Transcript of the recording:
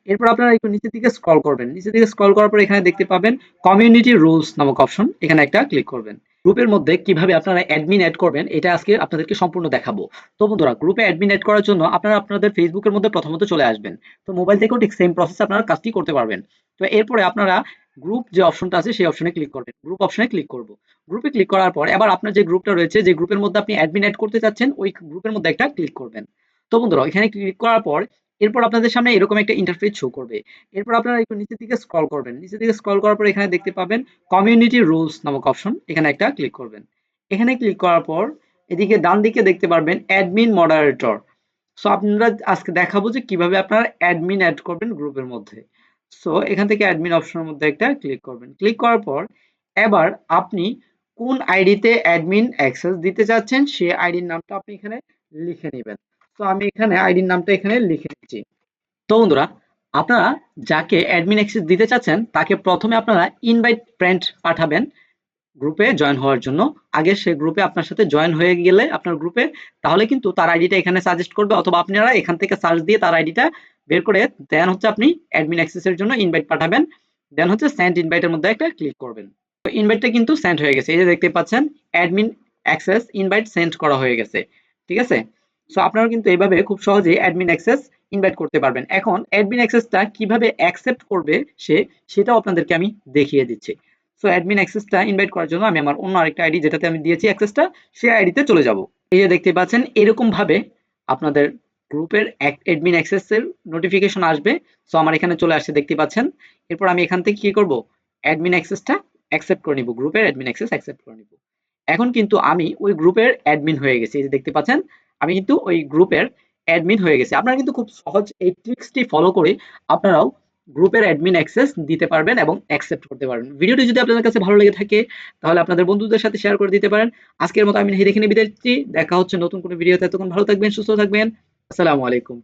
এরপর আপনারা একটু নিচের দিকে স্ক্রল করবেন। নিচের দিকে স্ক্রল করার পর এখানে দেখতে পাবেন কমিউনিটি রুলস নামক অপশন, এখানে একটা ক্লিক করবেন। গ্রুপের মধ্যে কিভাবে আপনারা অ্যাডমিন এড করবেন এটা আজকে আপনাদেরকে সম্পূর্ণ দেখাবো। তো বন্ধুরা, গ্রুপে অ্যাডমিন এড করার জন্য আপনারা আপনাদের ফেসবুকের মধ্যে প্রথমত চলে আসবেন। তো মোবাইল থেকেও ঠিক সেম প্রসেস আপনারা কাজটি করতে পারবেন। তো এরপরে আপনারা গ্রুপ যে অপশনটা আছে সেই অপশনে ক্লিক করবেন। গ্রুপ অপশনে ক্লিক করব। গ্রুপে ক্লিক করার পর এবার আপনার যে গ্রুপটা রয়েছে, যে গ্রুপের মধ্যে আপনি অ্যাডমিন এড করতে চাচ্ছেন, ওই গ্রুপের মধ্যে একটা ক্লিক করবেন। তো বন্ধুরা, এখানে ক্লিক করার পর এরপর আপনাদের সামনে এরকম একটা ইন্টারফেস শো করবে। এরপর আপনারা একটু নিচের দিকে স্ক্রল করবেন। নিচের দিকে স্ক্রল করার পর এখানে দেখতে পাবেন কমিউনিটি রুলস নামক অপশন, এখানে একটা ক্লিক করবেন। এখানে ক্লিক করার পর এদিকে ডান দিকে দেখতে পারবেন অ্যাডমিন মডারেটর। সো আপনারা আজকে দেখাবো যে কিভাবে আপনারা অ্যাডমিন অ্যাড করবেন গ্রুপের মধ্যে। সো এখান থেকে অ্যাডমিন অপশনের মধ্যে একটা ক্লিক করবেন। ক্লিক করার পর এবার আপনি কোন আইডিতে অ্যাডমিন অ্যাক্সেস দিতে চাচ্ছেন সেই আইডির নামটা আপনি এখানে লিখে নেবেন। তো আমি এখানে আইডির নামটা এখানে লিখে নিচ্ছি। তো বন্ধুরা, আপনারা যাকে অ্যাডমিন অ্যাক্সেস দিতে চাচ্ছেন তাকে প্রথমে আপনারা ইনভাইট ফ্রেন্ড পাঠাবেন গ্রুপে জয়েন হওয়ার জন্য। আগে সে গ্রুপে আপনার সাথে জয়েন হয়ে গেলে আপনার গ্রুপে, তাহলে কিন্তু তার আইডিটা এখানে সাজেস্ট করবে, অথবা আপনারা এখান থেকে সার্চ দিয়ে তার আইডিটা বের করে দেন হচ্ছে আপনি অ্যাডমিন অ্যাক্সেসের জন্য ইনভাইট পাঠাবেন। দেন হচ্ছে সেন্ড ইনভাইটের মধ্যে একটা ক্লিক করবেন। তো ইনভাইটটা কিন্তু সেন্ড হয়ে গেছে, এই যে দেখতে পাচ্ছেন অ্যাডমিন অ্যাক্সেস ইনভাইট সেন্ড করা হয়ে গেছে। ঠিক আছে? সো আপনারা কিন্তু এইভাবে খুব সহজেই অ্যাডমিন অ্যাক্সেস ইনভাইট করতে পারবেন। এখন অ্যাডমিন অ্যাক্সেসটা কিভাবে অ্যাকসেপ্ট করবে সে, সেটাও আপনাদেরকে আমি দেখিয়ে দিচ্ছি। সো অ্যাডমিন অ্যাক্সেসটা ইনভাইট করার জন্য আমি আমার অন্য আরেকটা আইডি যেটাতে আমি দিয়েছি অ্যাক্সেসটা, সেই আইডিতে চলে যাব। এই যে দেখতে পাচ্ছেন এরকম ভাবে আপনাদের গ্রুপের অ্যাডমিন অ্যাক্সেসের নোটিফিকেশন আসবে। সো আমার এখানে চলে আসছে দেখতে পাচ্ছেন। এরপর আমি এখান থেকে কি করব, অ্যাডমিন অ্যাক্সেসটা অ্যাকসেপ্ট করে নিব, গ্রুপের অ্যাডমিন অ্যাক্সেস অ্যাকসেপ্ট করে নিব। এখন কিন্তু আমি ওই গ্রুপের অ্যাডমিন হয়ে গেছি, এই যে দেখতে পাচ্ছেন আমি কিন্তু ওই গ্রুপের অ্যাডমিন হয়ে গেছি। আপনারা কিন্তু খুব সহজ এই ট্রিক্সটি ফলো করে আপনারাও গ্রুপের অ্যাডমিন অ্যাক্সেস দিতে পারবেন এবং অ্যাকসেপ্ট করতে পারবেন। ভিডিওটি যদি আপনাদের কাছে ভালো লেগে থাকে তাহলে আপনাদের বন্ধুদের সাথে শেয়ার করে দিতে পারেন। আজকের মতো আমি এখানে বিদায় নিচ্ছি। দেখা হচ্ছে নতুন কোনো ভিডিওতে। ততক্ষণ ভালো থাকবেন, সুস্থ থাকবেন। আসসালামু আলাইকুম।